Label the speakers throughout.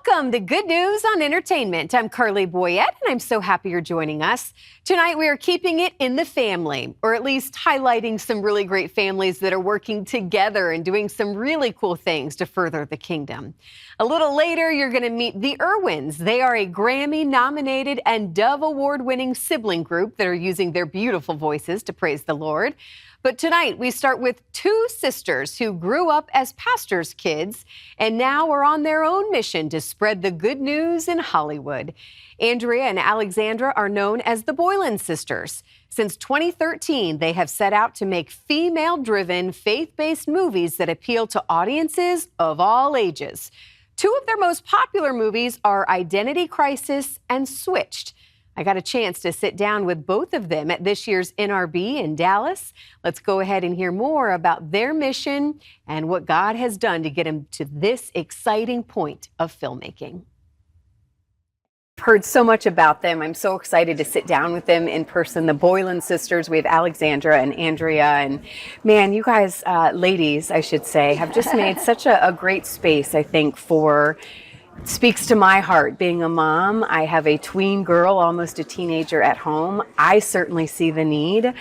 Speaker 1: Welcome to Good News on Entertainment. I'm Carley and I'm so happy you're joining us. Tonight we are keeping it in the family, or at least highlighting some really great families that are working together and doing some really cool things to further the kingdom. A little later, you're going to meet the Irwins. They are a Grammy-nominated and Dove Award-winning sibling group that are using their beautiful voices to praise the Lord. But tonight, we start with two sisters who grew up as pastors' kids and now are on their own mission to spread the good news in Hollywood. Andrea and Alexandra are known as the Boylan sisters. Since 2013, they have set out to make female-driven, faith-based movies that appeal to audiences of all ages. Two of their most popular movies are Identity Crisis and Switched. I got a chance to sit down with both of them at this year's NRB in Dallas. Let's go ahead and hear more about their mission and what God has done to get them to this exciting point of filmmaking. I've heard so much about them. I'm so excited to sit down with them in person. The Boylan sisters, we have Alexandra and Andrea. And man, you guys, ladies, I should say, have just made such a great space, I think, for speaks to my heart. Being a mom, I have a tween girl, almost a teenager at home. I certainly see the need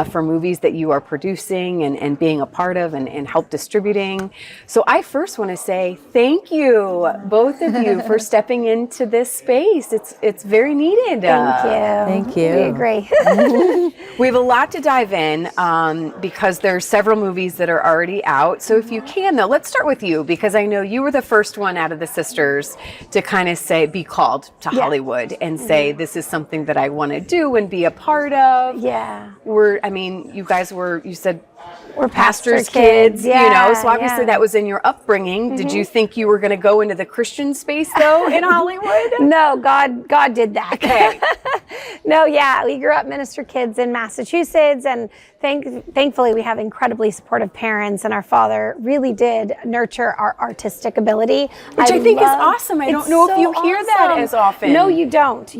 Speaker 1: for movies that you are producing and being a part of and help distributing. So I first want to say thank you, both of you, for stepping into this space. It's very needed.
Speaker 2: Thank you.
Speaker 3: We agree.
Speaker 1: We have a lot to dive in because there are several movies that are already out. So if you can, though, let's start with you, because I know you were the first one out of the sisters to kind of say, be called to Hollywood and say, this is something that I want to do and be a part of.
Speaker 3: Yeah.
Speaker 1: You said
Speaker 3: we're
Speaker 1: pastors'
Speaker 3: kids,
Speaker 1: so obviously that was in your upbringing. Did you think you were going to go into the Christian space, though, in Hollywood?
Speaker 3: No, God did that.
Speaker 1: Okay.
Speaker 3: No, we grew up minister kids in Massachusetts, and thankfully we have incredibly supportive parents, and our father really did nurture our artistic ability.
Speaker 1: Which I think is awesome. I don't know if you hear that as often.
Speaker 3: No, you don't.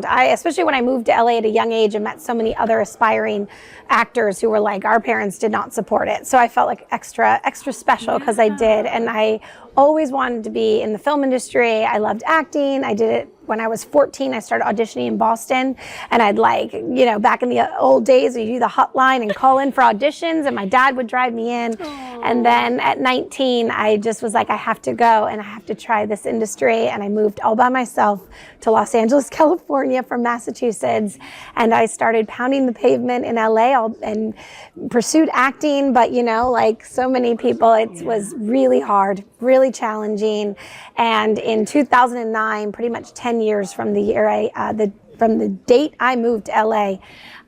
Speaker 3: Especially when I moved to LA at a young age and met so many other aspiring actors who were like, our parents did not support it. So I felt like extra special because I did. And I always wanted to be in the film industry. I loved acting. I did it when I was 14. I started auditioning in Boston, and I'd back in the old days, we do the hotline and call in for auditions, and my dad would drive me in. Aww. And then at 19, I just was like, I have to go and I have to try this industry. And I moved all by myself to Los Angeles, California from Massachusetts. And I started pounding the pavement in LA and pursued acting. But like so many people, it was really hard, really challenging. And in 2009, pretty much 10 years from the year from the date I moved to LA,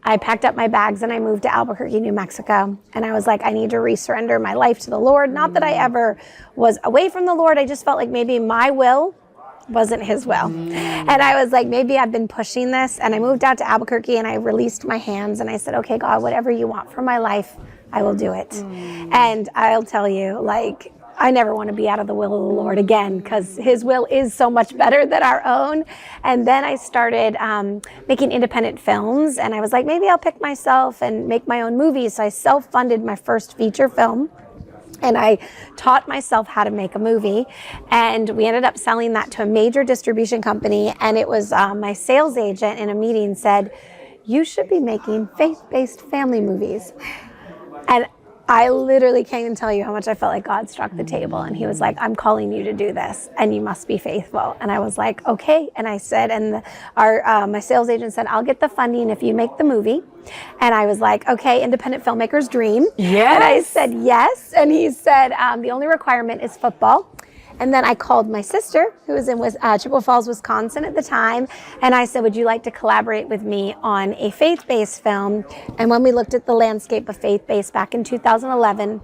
Speaker 3: I packed up my bags and I moved to Albuquerque, New Mexico. And I was like, I need to resurrender my life to the Lord. Not that I ever was away from the Lord. I just felt like maybe my will wasn't his will. And I was like, maybe I've been pushing this. And I moved out to Albuquerque and I released my hands and I said, okay, God, whatever you want for my life, I will do it. And I'll tell you, I never want to be out of the will of the Lord again, because his will is so much better than our own. And then I started making independent films, and I was like, maybe I'll pick myself and make my own movies. So I self-funded my first feature film, and I taught myself how to make a movie. And we ended up selling that to a major distribution company. And it was my sales agent in a meeting said, you should be making faith-based family movies. And I literally can't even tell you how much I felt like God struck the table. And he was like, I'm calling you to do this and you must be faithful. And I was like, okay. And I said, my sales agent said, I'll get the funding if you make the movie. And I was like, okay, independent filmmaker's dream.
Speaker 1: Yes.
Speaker 3: And I said, yes. And he said, the only requirement is football. And then I called my sister, who was in Chippewa Falls, Wisconsin at the time, and I said, would you like to collaborate with me on a faith-based film? And when we looked at the landscape of faith-based back in 2011,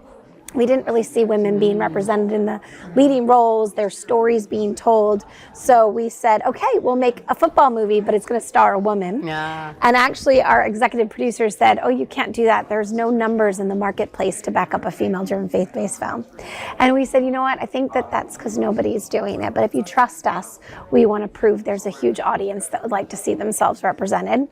Speaker 3: we didn't really see women being represented in the leading roles, their stories being told. So we said, okay, we'll make a football movie, but it's going to star a woman.
Speaker 1: Yeah.
Speaker 3: And actually our executive producer said, oh, you can't do that. There's no numbers in the marketplace to back up a female-driven faith-based film. And we said, you know what? I think that's because nobody's doing it. But if you trust us, we want to prove there's a huge audience that would like to see themselves represented.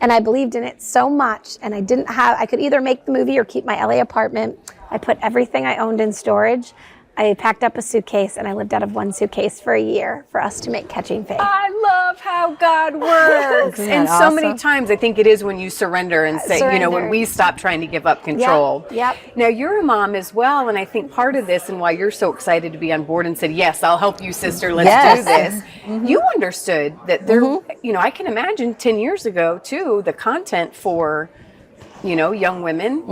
Speaker 3: And I believed in it so much. And I could either make the movie or keep my LA apartment. I put everything I owned in storage. I packed up a suitcase and I lived out of one suitcase for a year for us to make Catching Faith.
Speaker 1: I love how God works. And so many times I think it is when you surrender and say, you know, when we stop trying to give up control.
Speaker 3: Yep.
Speaker 1: Now, you're a mom as well, and I think part of this and why you're so excited to be on board and said, yes, I'll help you, sister, let's do this. You understood that there, you know, I can imagine 10 years ago, too, the content for, you know, young women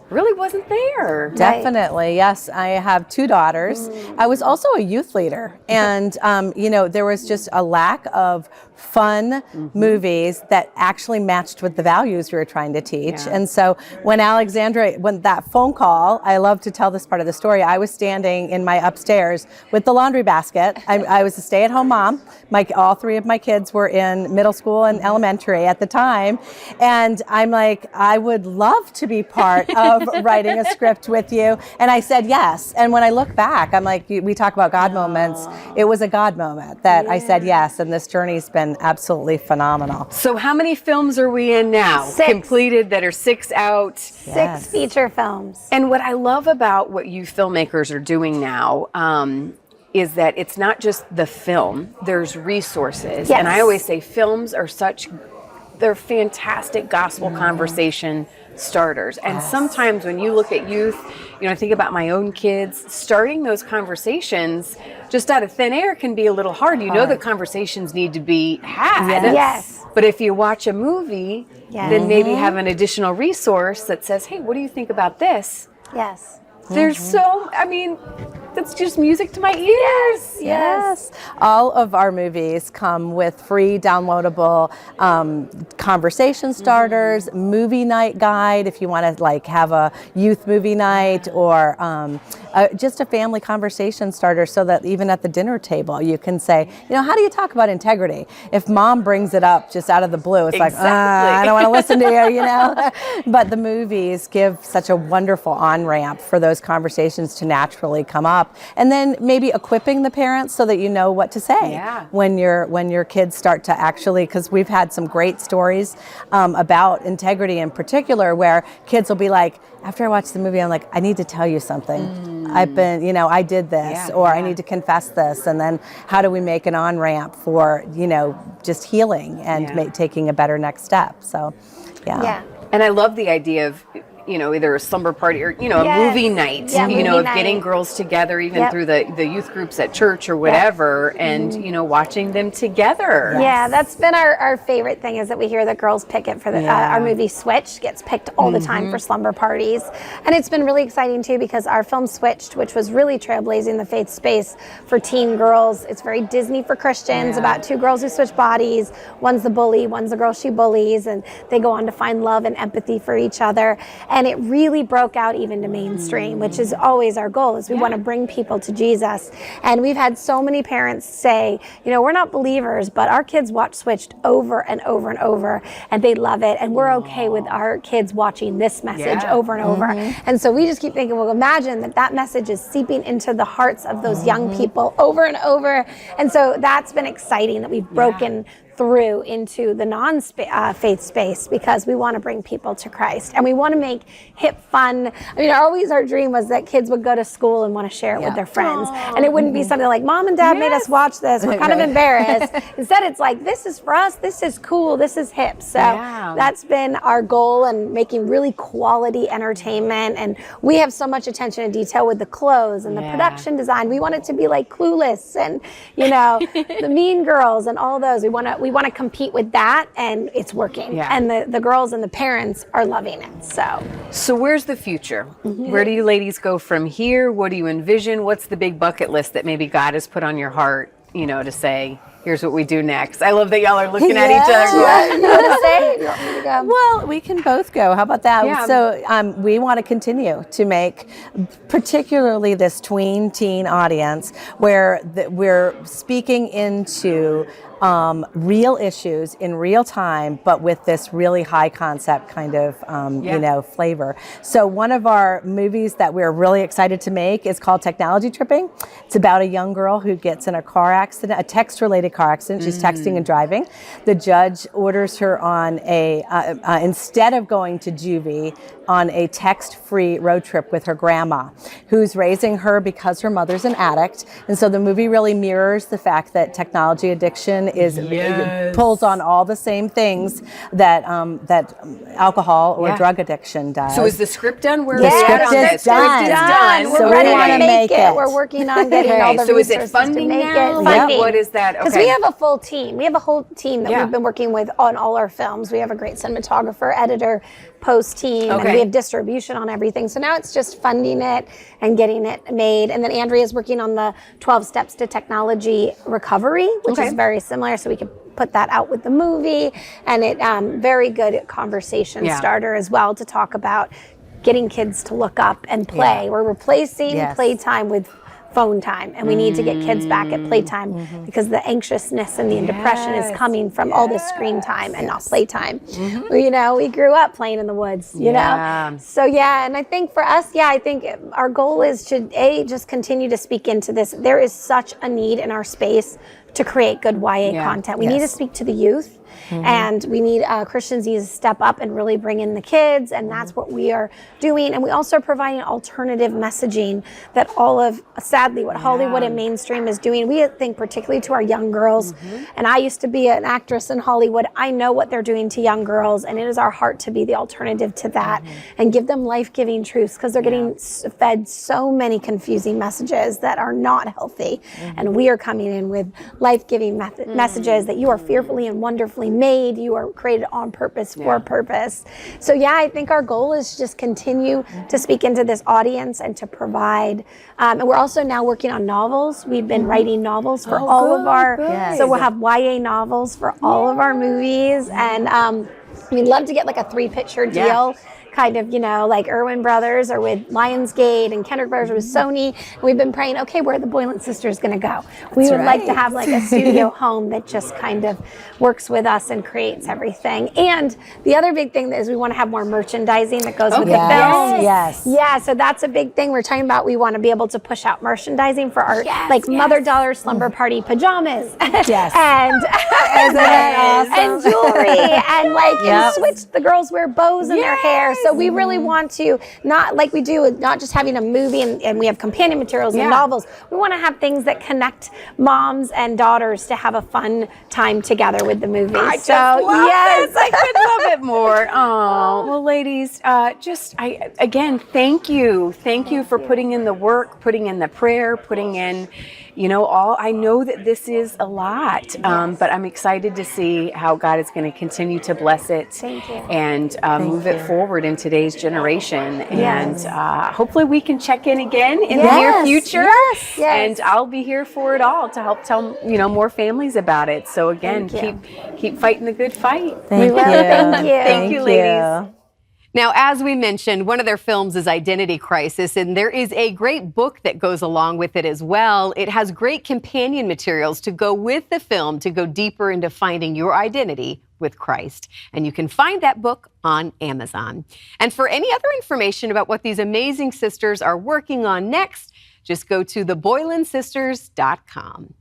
Speaker 1: really wasn't there.
Speaker 2: Definitely, yes. I have 2 daughters. I was also a youth leader, and you know, there was just a lack of fun movies that actually matched with the values we were trying to teach. And so when that phone call, I love to tell this part of the story, I was standing in my upstairs with the laundry basket. I was a stay-at-home mom. All 3 of my kids were in middle school and elementary at the time. And I'm like, I would love to be part of writing a script with you. And I said yes. And when I look back, I'm like, we talk about God moments. It was a God moment that I said yes. And this journey's been absolutely phenomenal.
Speaker 1: So how many films are we in now?
Speaker 3: 6.
Speaker 1: Completed that are 6 out?
Speaker 3: 6 feature films.
Speaker 1: And what I love about what you filmmakers are doing now is that it's not just the film, there's resources. And I always say films are they're fantastic gospel conversation starters. And sometimes when you look at youth, you know, I think about my own kids, starting those conversations just out of thin air can be a little hard. You know, the conversations need to be had.
Speaker 3: Yes.
Speaker 1: But if you watch a movie, then maybe have an additional resource that says, hey, what do you think about this?
Speaker 3: Yes.
Speaker 1: There's so, I mean, that's just music to my ears.
Speaker 2: Yes. All of our movies come with free downloadable conversation starters, movie night guide if you want to like have a youth movie night, or just a family conversation starter, so that even at the dinner table you can say, you know, how do you talk about integrity? If mom brings it up just out of the blue, it's like, I don't want to listen to you, you know. But the movies give such a wonderful on-ramp for those conversations to naturally come up. And then maybe equipping the parents so that you know what to say when your kids start to actually, because we've had some great stories about integrity in particular, where kids will be like, after I watch the movie, I'm like, I need to tell you something. I've been, you know, I did this, or I need to confess this. And then how do we make an on-ramp for, you know, just healing and taking a better next step? So,
Speaker 1: And I love the idea of, you know, either a slumber party or, you know, a movie night, you know, of getting girls together, even through the youth groups at church or whatever, and, you know, watching them together.
Speaker 3: Yeah, that's been our favorite thing, is that we hear that girls pick it for our movie Switched gets picked all the time for slumber parties. And it's been really exciting too, because our film Switched, which was really trailblazing the faith space for teen girls, it's very Disney for Christians, about 2 girls who switch bodies. One's the bully, one's the girl she bullies, and they go on to find love and empathy for each other. And it really broke out even to mainstream, which is always our goal, is we want to bring people to Jesus. And we've had so many parents say, you know, we're not believers, but our kids watch Switched over and over and over, and they love it. And we're okay with our kids watching this message over and over. And so we just keep thinking, well, imagine that message is seeping into the hearts of those young people over and over. And so that's been exciting, that we've broken through into the non-faith space, because we want to bring people to Christ, and we want to make hip fun. I mean, our dream was that kids would go to school and want to share it with their friends. And it wouldn't be something like, Mom and Dad made us watch this, we're kind of embarrassed. Instead, it's like, this is for us, this is cool, this is hip. So that's been our goal, and making really quality entertainment. And we have so much attention to detail with the clothes and the production design. We want it to be like Clueless and, you know, the Mean Girls and all those. We want to compete with that, and it's working. And the girls and the parents are loving it. So
Speaker 1: where's the future? Where do you ladies go from here? What do you envision? What's the big bucket list that maybe God has put on your heart, you know, to say, here's what we do next? I love that y'all are looking at each other.
Speaker 3: You want to say? You want me to go?
Speaker 2: Well, we can both go. How about that? So we want to continue to make, particularly this tween-teen audience, where we're speaking into real issues in real time, but with this really high concept kind of, you know, flavor. So one of our movies that we're really excited to make is called Technology Tripping. It's about a young girl who gets in a car accident, a text-related car accident. She's texting and driving. The judge orders her on instead of going to juvie, on a text-free road trip with her grandma, who's raising her because her mother's an addict. And so the movie really mirrors the fact that technology addiction pulls on all the same things that alcohol or drug addiction does.
Speaker 1: So is the script done? Where
Speaker 2: the script is done.
Speaker 3: We're ready to make it. We're working on getting all the resources to make it.
Speaker 1: Funding. What is that?
Speaker 3: Because we have a full team. We have a whole team that we've been working with on all our films. We have a great cinematographer, editor, post team, and we have distribution on everything. So now it's just funding it and getting it made. And then Andrea is working on the 12 Steps to Technology Recovery, which is very similar. So we can put that out with the movie, and it very good conversation starter as well to talk about getting kids to look up and play. We're replacing playtime with phone time, and we need to get kids back at playtime because the anxiousness and the depression is coming from all this screen time and not playtime. You know, we grew up playing in the woods, you know? So and I think for us, I think our goal is to just continue to speak into this. There is such a need in our space to create good YA content. We need to speak to the youth. And we need Christians need to step up and really bring in the kids, and that's what we are doing. And we also are providing alternative messaging that sadly, what Hollywood and mainstream is doing. We think particularly to our young girls, and I used to be an actress in Hollywood. I know what they're doing to young girls, and it is our heart to be the alternative to that and give them life-giving truths, because they're getting fed so many confusing messages that are not healthy. And we are coming in with life-giving messages that you are fearfully and wonderfully made, you are created on purpose for a purpose. So I think our goal is just continue to speak into this audience and to provide. And we're also now working on novels. We've been writing novels for all of our, so we'll have YA novels for all of our movies. And we'd love to get like a 3-picture deal. Kind of, you know, like Irwin Brothers or with Lionsgate, and Kendrick Brothers with Sony. And we've been praying, okay, where are the Boylan sisters going to go? We would like to have like a studio home that just kind of works with us and creates everything. And the other big thing is we want to have more merchandising that goes with the film. Yeah, so that's a big thing. We're talking about we want to be able to push out merchandising for our mother-daughter slumber party pajamas. And and jewelry and and switch. The girls wear bows in their hair. So we really want to, not like we do, not just having a movie and we have companion materials and novels. We want to have things that connect moms and daughters to have a fun time together with the movie.
Speaker 1: I could love it more. Oh, well, ladies, again, thank you. Thank you for putting in the work, putting in the prayer, putting in, I know that this is a lot, but I'm excited to see how God is going to continue to bless it and move it forward in today's generation. And hopefully we can check in again in the near future. And I'll be here for it all to help tell, more families about it. So again, keep fighting the good fight.
Speaker 2: Thank you.
Speaker 1: Thank you, ladies. Now, as we mentioned, one of their films is Identity Crisis, and there is a great book that goes along with it as well. It has great companion materials to go with the film to go deeper into finding your identity with Christ. And you can find that book on Amazon. And for any other information about what these amazing sisters are working on next, just go to theboylansisters.com.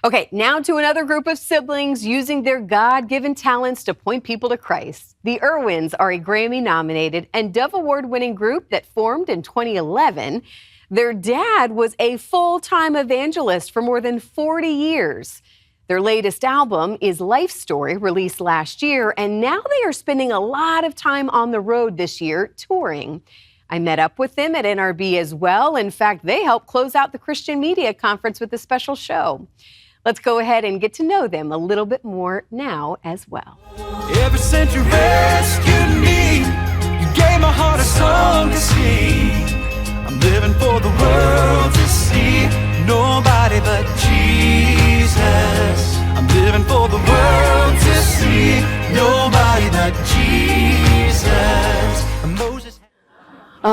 Speaker 1: Okay, now to another group of siblings using their God-given talents to point people to Christ. The Irwins are a Grammy-nominated and Dove Award-winning group that formed in 2011. Their dad was a full-time evangelist for more than 40 years. Their latest album is Life Story, released last year, and now they are spending a lot of time on the road this year touring. I met up with them at NRB as well. In fact, they helped close out the Christian Media Conference with a special show. Let's go ahead and get to know them a little bit more now as well.
Speaker 4: Ever since you rescued me, you gave my heart a song to sing. I'm living for the world to see, nobody but Jesus. I'm living for the world to see, nobody but Jesus. Moses.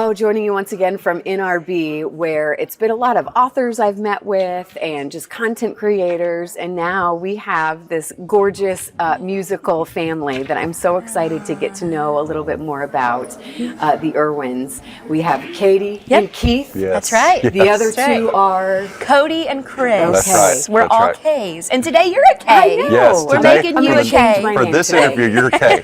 Speaker 1: Oh, joining you once again from NRB, where it's been a lot of authors I've met with and just content creators. And now we have this gorgeous musical family that I'm so excited to get to know a little bit more about, the Irwins. We have Katie and Keith.
Speaker 5: Yes.
Speaker 6: That's right.
Speaker 1: The other two are
Speaker 6: Cody and Chris.
Speaker 5: That's right.
Speaker 6: We're
Speaker 5: That's
Speaker 6: all
Speaker 5: right.
Speaker 6: K's. And today you're a K.
Speaker 1: I know.
Speaker 5: Yes,
Speaker 6: We're
Speaker 5: today-
Speaker 6: making
Speaker 1: I'm
Speaker 6: you
Speaker 1: gonna
Speaker 6: a
Speaker 1: change
Speaker 6: K.
Speaker 1: my
Speaker 5: For
Speaker 1: name
Speaker 5: this
Speaker 1: today.
Speaker 5: interview, you're Kay.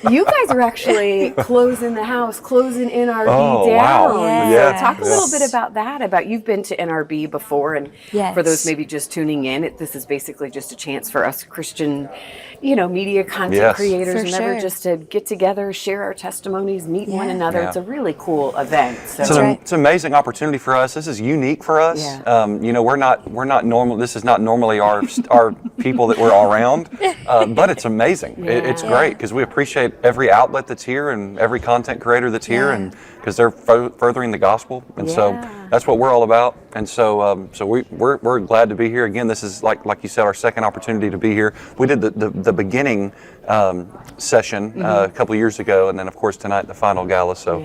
Speaker 1: You guys are actually closing the house, closing NRB
Speaker 5: Oh,
Speaker 1: down.
Speaker 5: wow.
Speaker 6: Yeah.
Speaker 1: So talk a
Speaker 5: Yes.
Speaker 1: little bit about that, about you've been to NRB before, and
Speaker 6: Yes.
Speaker 1: for those maybe just tuning in, this is basically just a chance for us Christian, media content
Speaker 5: Yes.
Speaker 1: creators
Speaker 6: For
Speaker 1: and ever
Speaker 6: sure.
Speaker 1: just to get together, share our testimonies, meet one
Speaker 6: Yeah.
Speaker 1: another.
Speaker 5: Yeah.
Speaker 1: It's a really cool event. So
Speaker 5: It's an amazing opportunity for us. This is unique for us.
Speaker 1: Yeah.
Speaker 5: We're not normal. This is not normally our people that we're all around, but it's amazing. It's great because we appreciate every outlet that's here and every content creator that's here, and because they're furthering the gospel, and so that's what we're all about. And so we're glad to be here again. This is like you said, our second opportunity to be here. We did the beginning session a couple of years ago, and then of course tonight the final gala. So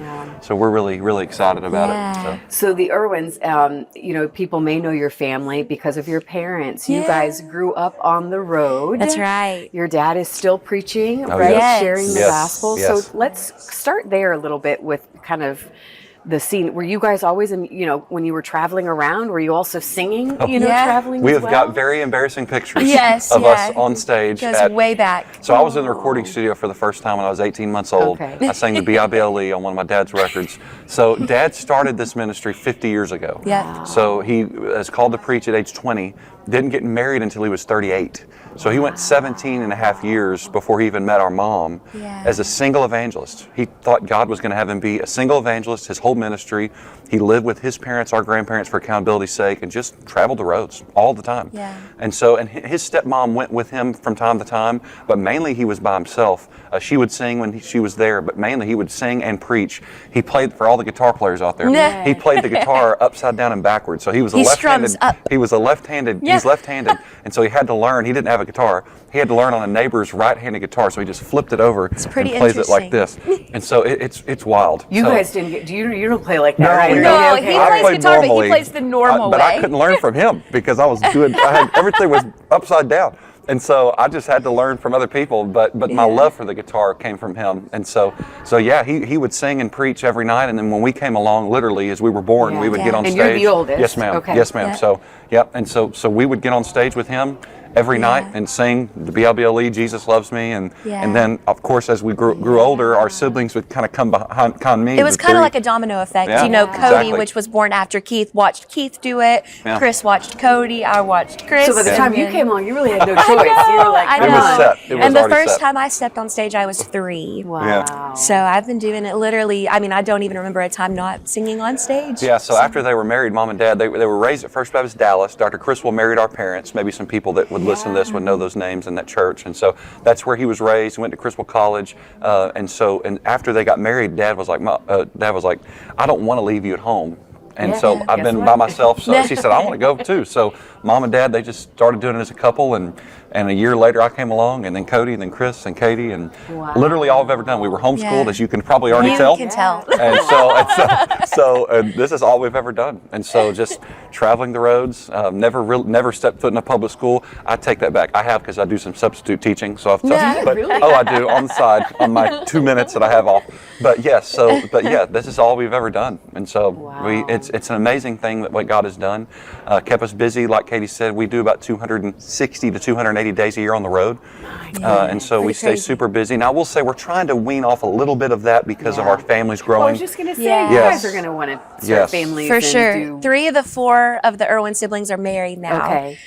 Speaker 5: we're really excited about it.
Speaker 1: So the Irwins, people may know your family because of your parents. You guys grew up on the road.
Speaker 6: That's right.
Speaker 1: Your dad is still preaching,
Speaker 5: Oh,
Speaker 1: right?
Speaker 6: yes.
Speaker 1: Sharing the
Speaker 5: Yes,
Speaker 1: gospel.
Speaker 5: yes.
Speaker 1: So let's start there a little bit with kind of the scene. Were you guys always, when you were traveling around, were you also singing, traveling
Speaker 5: We
Speaker 1: as
Speaker 5: have
Speaker 1: well?
Speaker 5: got very embarrassing pictures
Speaker 6: Yes,
Speaker 5: of
Speaker 6: yeah.
Speaker 5: us on stage.
Speaker 6: Goes way back.
Speaker 5: So I was in the recording studio for the first time when I was 18 months old.
Speaker 1: Okay.
Speaker 5: I sang the B.I.B.L.E. on one of my dad's records. So Dad started this ministry 50 years ago.
Speaker 6: Yeah.
Speaker 5: So he was called to preach at age 20, didn't get married until he was 38. So he went 17 and a half years before he even met our mom as a single evangelist. He thought God was going to have him be a single evangelist his whole ministry. He lived with his parents, our grandparents, for accountability's sake, and just traveled the roads all the time.
Speaker 6: Yeah.
Speaker 5: And his stepmom went with him from time to time, but mainly he was by himself. She would sing when she was there, but mainly he would sing and preach. He played for all the guitar players out there.
Speaker 6: Yeah.
Speaker 5: He played the guitar upside down and backwards. So he was a
Speaker 6: He
Speaker 5: left-handed.
Speaker 6: strums up.
Speaker 5: He was a left-handed.
Speaker 6: Yeah.
Speaker 5: He's left-handed, and so he had to learn. He didn't have a guitar. He had to learn on a neighbor's right-handed guitar. So he just flipped it over and
Speaker 6: pretty
Speaker 5: plays it like this.
Speaker 6: interesting.
Speaker 5: And so it's wild.
Speaker 1: You
Speaker 5: So-
Speaker 1: guys didn't get, you don't play like that,
Speaker 5: No,
Speaker 1: right?
Speaker 5: we
Speaker 1: Or
Speaker 5: don't.
Speaker 6: No,
Speaker 1: okay.
Speaker 6: he
Speaker 5: I
Speaker 6: plays
Speaker 5: played
Speaker 6: guitar, but he
Speaker 5: normally,
Speaker 6: plays the normal
Speaker 5: but
Speaker 6: way.
Speaker 5: I couldn't learn from him because I was doing. Everything was upside down, and so I just had to learn from other people. But my love for the guitar came from him, and so he would sing and preach every night. And then when we came along, literally as we were born, we would get on
Speaker 1: And
Speaker 5: stage.
Speaker 1: you're the oldest?
Speaker 5: Yes, ma'am.
Speaker 1: Okay.
Speaker 5: Yes, ma'am.
Speaker 6: Yeah.
Speaker 5: So we would get on stage with him every night and sing the B.I.B.L.E. Jesus Loves Me, and then of course as we grew older, our siblings would kind of come behind me.
Speaker 6: It was kind of like a domino effect.
Speaker 5: Yeah,
Speaker 6: Cody,
Speaker 5: exactly.
Speaker 6: which was born after Keith, watched Keith do it.
Speaker 5: Yeah.
Speaker 6: Chris watched Cody. I watched Chris.
Speaker 1: So by the time
Speaker 6: and
Speaker 1: you
Speaker 6: then-
Speaker 1: came along, you really had no choice. You were like,
Speaker 6: I
Speaker 1: come
Speaker 6: know.
Speaker 5: It was
Speaker 1: on.
Speaker 5: set. It was
Speaker 6: And the
Speaker 5: already
Speaker 6: first
Speaker 5: set.
Speaker 6: time I stepped on stage, I was 3.
Speaker 1: Wow.
Speaker 5: Yeah.
Speaker 6: So I've been doing it literally. I mean, I don't even remember a time not singing on stage.
Speaker 5: Yeah, so after they were married, Mom and Dad, they were raised at First Baptist Dallas. Dr. Criswell married our parents. Maybe some people that would listen to this would know those names in that church. And so that's where he was raised. He went to Criswell College. And after they got married, Dad was like, I don't want to leave you at home. And so I've
Speaker 1: Guess
Speaker 5: been
Speaker 1: what?
Speaker 5: by myself. So she said, I want to go too. So Mom and Dad, they just started doing it as a couple. And a year later, I came along, and then Cody, and then Chris, and Katie, and literally all I've ever done. We were homeschooled, as you can probably already
Speaker 6: You
Speaker 5: tell.
Speaker 6: can tell.
Speaker 5: And so this is all we've ever done. And so just traveling the roads, never stepped foot in a public school. I take that back. I have, because I do some substitute teaching. So I do on the side on my 2 minutes that I have off. But yes, this is all we've ever done. And so it's an amazing thing that what God has done. Kept us busy, like Katie said. We do about 260 to 280 days a year on the road. And so we stay super busy. Now, I will say we're trying to wean off a little bit of that because of our families
Speaker 1: I
Speaker 5: growing.
Speaker 1: was just going to say, you
Speaker 5: Yes.
Speaker 1: guys are going to want to start
Speaker 5: Yes.
Speaker 1: families.
Speaker 6: For
Speaker 1: and
Speaker 6: sure.
Speaker 1: do-
Speaker 6: 3 of the 4 of the Irwin siblings are married now.
Speaker 1: Okay.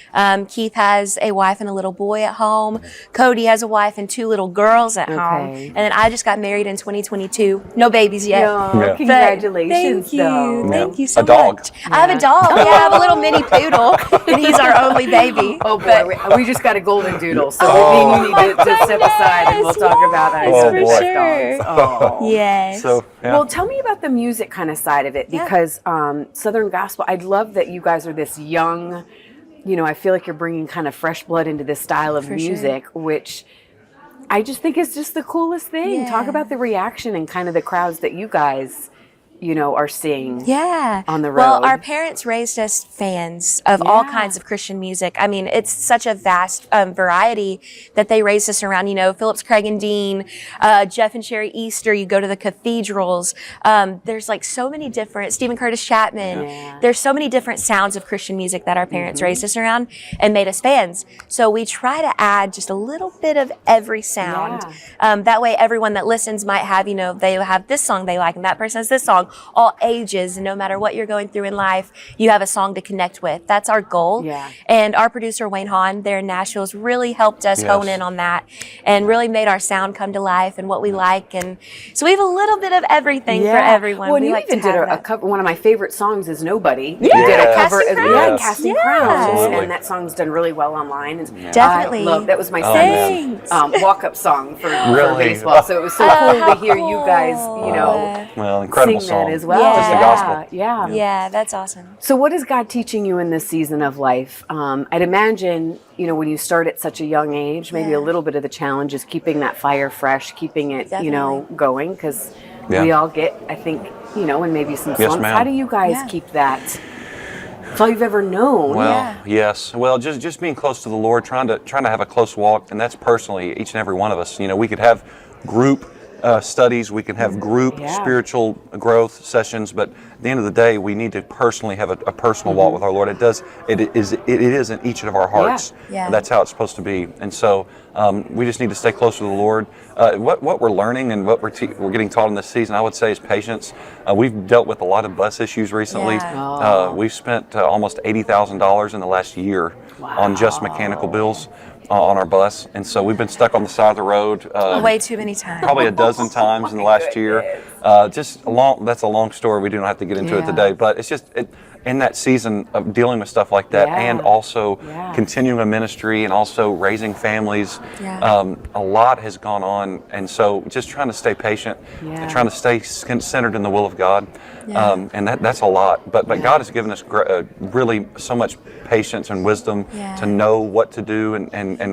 Speaker 6: Keith has a wife and a little boy at home. Cody has a wife and 2 little girls at home.
Speaker 1: Okay.
Speaker 6: And then I just got married in 2022. No babies yet.
Speaker 1: No,
Speaker 5: Yeah.
Speaker 6: But
Speaker 1: congratulations,
Speaker 6: Thank you.
Speaker 1: though.
Speaker 6: Thank you so
Speaker 5: A dog.
Speaker 6: much. I have a dog. Yeah, I have a little mini poodle, and he's our only baby.
Speaker 1: Oh boy, we just got a golden doodle, so
Speaker 6: Oh,
Speaker 1: we need to step aside and we'll talk about our
Speaker 5: Oh,
Speaker 1: other
Speaker 5: boy.
Speaker 1: dogs. Oh.
Speaker 6: Yes.
Speaker 5: So, yeah.
Speaker 1: Well, tell me about the music kind of side of it,
Speaker 6: Yeah.
Speaker 1: because Southern Gospel, I love that you guys are this young, I feel like you're bringing kind of fresh blood into this style of
Speaker 6: For sure.
Speaker 1: music, which I just think it's just the coolest thing.
Speaker 6: Yeah.
Speaker 1: Talk about the reaction and kind of the crowds that you guys, are seeing on the road.
Speaker 6: Well, our parents raised us fans of all kinds of Christian music. I mean, it's such a vast variety that they raised us around. Phillips, Craig and Dean, Jeff and Sherry Easter. You go to the cathedrals. There's like so many different, Stephen Curtis Chapman.
Speaker 1: Yeah.
Speaker 6: There's so many different sounds of Christian music that our parents raised us around and made us fans. So we try to add just a little bit of every sound. That way everyone that listens might have, they have this song they like and that person has this song. All ages, and no matter what you're going through in life, you have a song to connect with. That's our goal.
Speaker 1: Yeah.
Speaker 6: And our producer, Wayne Hahn, there in Nashville, has really helped us hone in on that and really made our sound come to life and what we like. And so we have a little bit of everything for everyone.
Speaker 1: Well, and
Speaker 6: we
Speaker 1: you
Speaker 6: like
Speaker 1: even
Speaker 6: to
Speaker 1: did
Speaker 6: have
Speaker 1: a
Speaker 6: that.
Speaker 1: cover. One of my favorite songs is Nobody.
Speaker 6: Yeah,
Speaker 1: You did a cover
Speaker 6: Casting
Speaker 1: as
Speaker 6: Crowns.
Speaker 1: Casting
Speaker 6: Yeah.
Speaker 1: Crowns.
Speaker 5: Absolutely.
Speaker 1: And that song's done really well online. And
Speaker 6: Definitely.
Speaker 1: I love that. Was my
Speaker 6: Thanks.
Speaker 1: son's walk-up song for
Speaker 5: Really?
Speaker 1: baseball. So it was so cool to hear you guys,
Speaker 5: Well, incredible
Speaker 1: sing
Speaker 5: song.
Speaker 1: that as well.
Speaker 5: Just the gospel.
Speaker 1: Yeah.
Speaker 6: Yeah, that's awesome.
Speaker 1: So what is God teaching you in this season of life? I'd imagine, when you start at such a young age, maybe a little bit of the challenge is keeping that fire fresh, keeping it,
Speaker 6: Definitely.
Speaker 1: going, because we all get, I think, and maybe some slumps.
Speaker 5: ma'am.
Speaker 1: How do you guys keep that? It's all you've ever known.
Speaker 5: Well, yes. Well, just being close to the Lord, trying to have a close walk, and that's personally each and every one of us. We could have group studies, we can have group spiritual growth sessions, but at the end of the day, we need to personally have a personal walk with our Lord. It is in each of our hearts.
Speaker 6: Yeah.
Speaker 5: That's how it's supposed to be, and so we just need to stay close to the Lord. What we're learning and what we're getting taught in this season, I would say, is patience. We've dealt with a lot of bus issues recently.
Speaker 6: Yeah.
Speaker 5: We've spent almost $80,000 in the last year on just mechanical bills on our bus, and so we've been stuck on the side of the road
Speaker 6: Way too many times.
Speaker 5: probably a dozen times in the last year. That's a long story. We do not have to get into it today, but it's just in that season of dealing with stuff like that, and also continuing a ministry and also raising families. A lot has gone on, and so just trying to stay patient and trying to stay centered in the will of God. And that's a lot, but God has given us really so much patience and wisdom to know what to do, and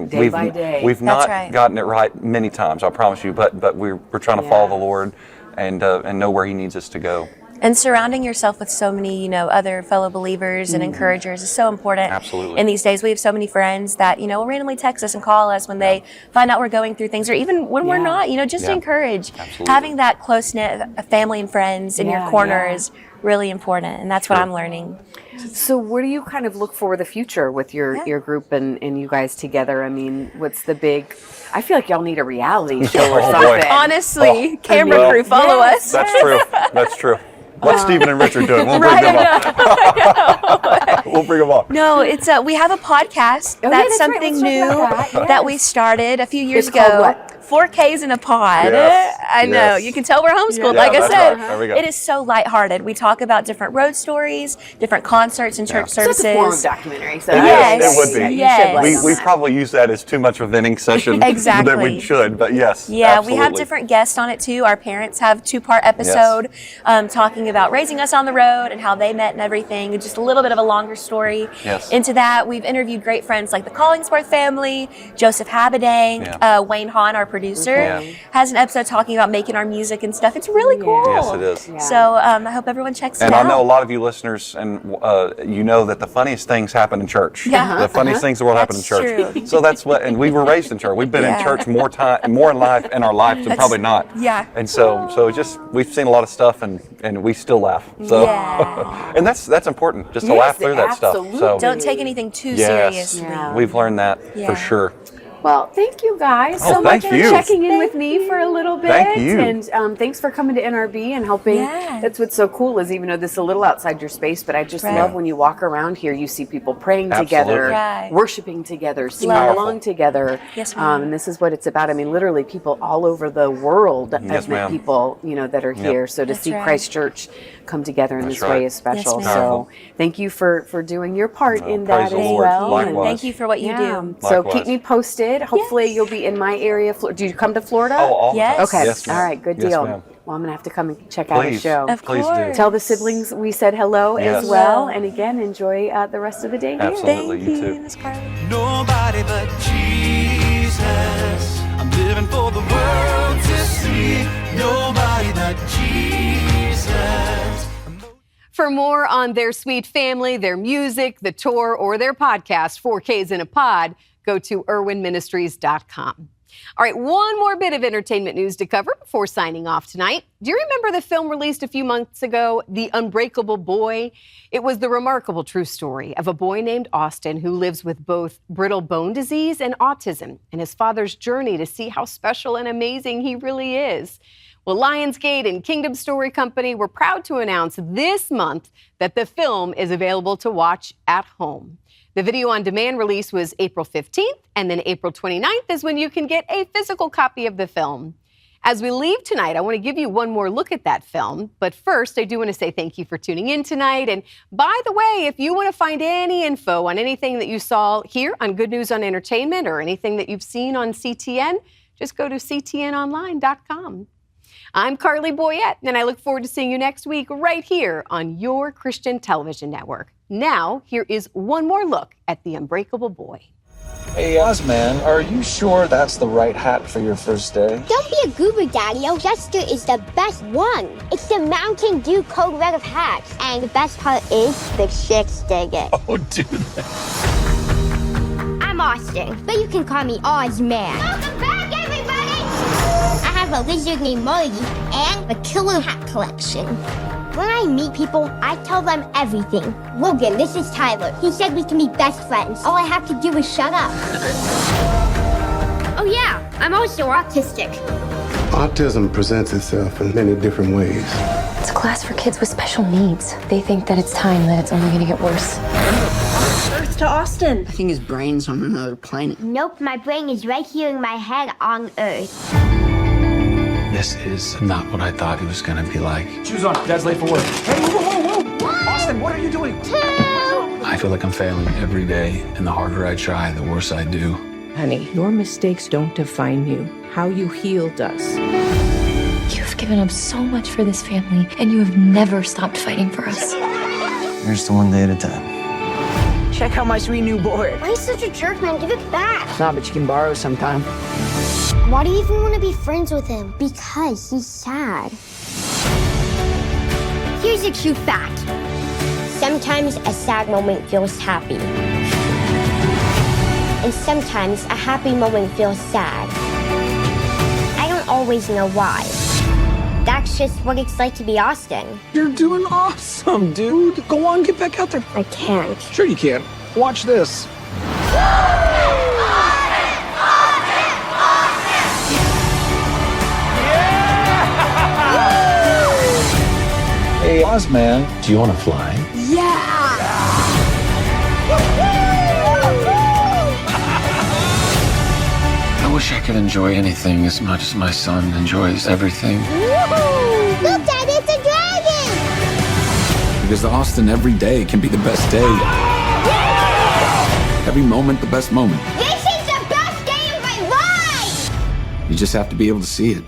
Speaker 1: Day by day.
Speaker 5: we've not gotten it right many times, I promise you, but we're trying to follow the Lord and know where He needs us to go.
Speaker 6: And surrounding yourself with so many, other fellow believers and encouragers is so important.
Speaker 5: Absolutely.
Speaker 6: In these days, we have so many friends that, will randomly text us and call us when they find out we're going through things, or even when we're not, just to encourage.
Speaker 5: Absolutely.
Speaker 6: Having that close-knit family and friends in your corner is really important, and that's what I'm learning.
Speaker 1: So what do you kind of look for the future with your group and you guys together? I mean, what's the big... I feel like y'all need a reality show or
Speaker 5: Oh, boy.
Speaker 1: something.
Speaker 6: Honestly, camera crew, follow us.
Speaker 5: That's true. That's true. What's Stephen and Richard doing? We'll bring them on. We'll bring them on.
Speaker 6: No, it's we have a podcast.
Speaker 1: yeah,
Speaker 6: That's
Speaker 1: that's right.
Speaker 6: something
Speaker 1: Let's
Speaker 6: new
Speaker 1: talk about that.
Speaker 6: that we started a few years
Speaker 1: It's called
Speaker 6: ago.
Speaker 1: what?
Speaker 6: 4Ks in a pod.
Speaker 5: Yes,
Speaker 6: I know.
Speaker 5: yes.
Speaker 6: You can tell we're homeschooled.
Speaker 5: Yeah,
Speaker 6: Like I
Speaker 5: that's
Speaker 6: said,
Speaker 5: right. There we go.
Speaker 6: it is so lighthearted. We talk about different road stories, different concerts and church
Speaker 1: So it's
Speaker 6: services.
Speaker 1: a form of documentary. So
Speaker 6: Yes.
Speaker 5: It would be.
Speaker 1: You
Speaker 6: Yes.
Speaker 1: should like
Speaker 5: We
Speaker 1: that.
Speaker 5: probably use that as too much of a venting session
Speaker 6: Exactly.
Speaker 5: than we should, but yes.
Speaker 6: Yeah, we have
Speaker 5: absolutely.
Speaker 6: different guests on it too. Our parents have 2-part episode talking about raising us on the road and how they met and everything. And just a little bit of a longer story
Speaker 5: Yes.
Speaker 6: into that. We've interviewed great friends like the Collingsworth family, Joseph Habadang, Wayne Hahn, our producer, has an episode talking about making our music and stuff. It's really cool.
Speaker 5: Yes, it is.
Speaker 1: Yeah.
Speaker 6: So I hope everyone checks it
Speaker 5: And
Speaker 6: out.
Speaker 5: I know a lot of you listeners, and you know that the funniest things happen in church.
Speaker 6: Yeah.
Speaker 5: The funniest things in the world happen in
Speaker 6: That's
Speaker 5: church.
Speaker 6: true.
Speaker 5: So that's what, and we were raised in church. We've been in
Speaker 6: Yeah.
Speaker 5: church more in our life than probably not.
Speaker 6: Yeah.
Speaker 5: And so just we've seen a lot of stuff, and we still laugh. So,
Speaker 6: Yeah.
Speaker 5: and that's important, just to
Speaker 1: Yes,
Speaker 5: laugh through that stuff.
Speaker 1: absolutely.
Speaker 5: So
Speaker 6: Don't take anything too
Speaker 5: yes,
Speaker 6: seriously.
Speaker 1: Yeah.
Speaker 5: we've learned that
Speaker 6: Yeah.
Speaker 5: for sure.
Speaker 1: Well, thank you guys so
Speaker 5: Oh,
Speaker 1: much
Speaker 5: thank
Speaker 1: for
Speaker 5: you.
Speaker 1: checking in with me for a little bit.
Speaker 5: Thank you.
Speaker 1: And thanks for coming to NRB and helping.
Speaker 6: Yeah.
Speaker 1: That's what's so cool is even though this is a little outside your space, but I just
Speaker 6: Right.
Speaker 1: love when you walk around here, you see people praying
Speaker 5: Absolutely.
Speaker 1: together,
Speaker 6: Right.
Speaker 1: worshiping together, singing
Speaker 6: Love.
Speaker 1: along together.
Speaker 6: Yes, ma'am.
Speaker 1: And this is what it's about. I mean, literally people all over the world
Speaker 5: Yes,
Speaker 1: I've met
Speaker 5: ma'am.
Speaker 1: people, that are here. So to
Speaker 6: That's
Speaker 1: see
Speaker 6: right.
Speaker 1: Christ Church come together in
Speaker 5: That's
Speaker 1: this way
Speaker 5: right.
Speaker 1: is special.
Speaker 6: Yes, ma'am.
Speaker 1: So thank you for doing your part
Speaker 5: Oh,
Speaker 1: in
Speaker 5: praise
Speaker 1: that
Speaker 5: the
Speaker 1: as
Speaker 5: Lord.
Speaker 1: well.
Speaker 5: Likewise.
Speaker 6: Thank you for what you do.
Speaker 1: So
Speaker 5: Likewise.
Speaker 1: keep me posted. Hopefully you'll be in my area. Do you come to Florida?
Speaker 5: Oh, all the
Speaker 6: Yes.
Speaker 5: time.
Speaker 1: Okay.
Speaker 5: Yes, ma'am.
Speaker 1: All right. Good
Speaker 5: Yes,
Speaker 1: deal.
Speaker 5: ma'am.
Speaker 1: Well, I'm going to have to come and check out a
Speaker 5: Please.
Speaker 1: show.
Speaker 6: Of
Speaker 5: Please do.
Speaker 6: course.
Speaker 1: Tell the siblings we said hello
Speaker 5: Yes.
Speaker 1: as well.
Speaker 6: Yeah.
Speaker 1: And again, enjoy the rest of the day here.
Speaker 5: Absolutely.
Speaker 6: Thank
Speaker 5: You
Speaker 6: you,
Speaker 5: too.
Speaker 6: Miss Carley.
Speaker 4: Nobody but Jesus. I'm living for nobody but Jesus.
Speaker 1: For more on their sweet family, their music, the tour, or their podcast, 4Ks in a Pod, go to irwinministries.com. All right, one more bit of entertainment news to cover before signing off tonight. Do you remember the film released a few months ago, The Unbreakable Boy? It was the remarkable true story of a boy named Austin who lives with both brittle bone disease and autism, and his father's journey to see how special and amazing he really is. Well, Lionsgate and Kingdom Story Company were proud to announce this month that the film is available to watch at home. The video-on-demand release was April 15th, and then April 29th is when you can get a physical copy of the film. As we leave tonight, I want to give you one more look at that film. But first, I do want to say thank you for tuning in tonight. And by the way, if you want to find any info on anything that you saw here on Good News on Entertainment or anything that you've seen on CTN, just go to ctnonline.com. I'm Carley Boyette, and I look forward to seeing you next week right here on your Christian Television Network. Now, here is one more look at the Unbreakable Boy.
Speaker 7: Hey, Ozman, are you sure that's the right hat for your first day?
Speaker 8: Don't be a goober, Daddy-o. Jessica is the best one. It's the Mountain Dew Code Red of hats. And the best part is the chicks dig it.
Speaker 7: Oh, do they?
Speaker 8: I'm Austin, but you can call me Ozman. Welcome back, everybody! I have a lizard named Marty and a killer hat collection. When I meet people, I tell them everything. Logan, this is Tyler. He said we can be best friends. All I have to do is shut up. Oh yeah, I'm also autistic.
Speaker 9: Autism presents itself in many different ways.
Speaker 10: It's a class for kids with special needs. They think that it's time, that it's only going to get worse.
Speaker 11: Earth to Austin.
Speaker 12: I think his brain's on another planet.
Speaker 8: Nope, my brain is right here in my head on Earth.
Speaker 13: This is not what I thought it was going to be like.
Speaker 7: Shoes on. Dad's late for work. Hey, whoa. Austin, what are you doing?
Speaker 13: I feel like I'm failing every day, and the harder I try, the worse I do.
Speaker 11: Honey, your mistakes don't define you. How you heal does.
Speaker 10: You've given up so much for this family, and you have never stopped fighting for us.
Speaker 12: Here's to one day at a time.
Speaker 11: Check out my sweet new board.
Speaker 8: Why are you such a jerk, man? Give it back.
Speaker 12: Nah, but you can borrow sometime.
Speaker 8: Why do you even want to be friends with him? Because he's sad. Here's a cute fact. Sometimes a sad moment feels happy. And sometimes a happy moment feels sad. I don't always know why. That's just what it's like to be Austin.
Speaker 7: You're doing awesome, dude. Go on, get back out there.
Speaker 8: I can't.
Speaker 7: Sure you can. Watch this. Hey, Ozman, do you want to fly?
Speaker 13: I wish I could enjoy anything as much as my son enjoys everything.
Speaker 8: Woohoo! Look, Dad, it's a dragon!
Speaker 13: Because to Austin, every day can be the best day. Every moment, the best moment.
Speaker 8: This is the best day of my life!
Speaker 13: You just have to be able to see it.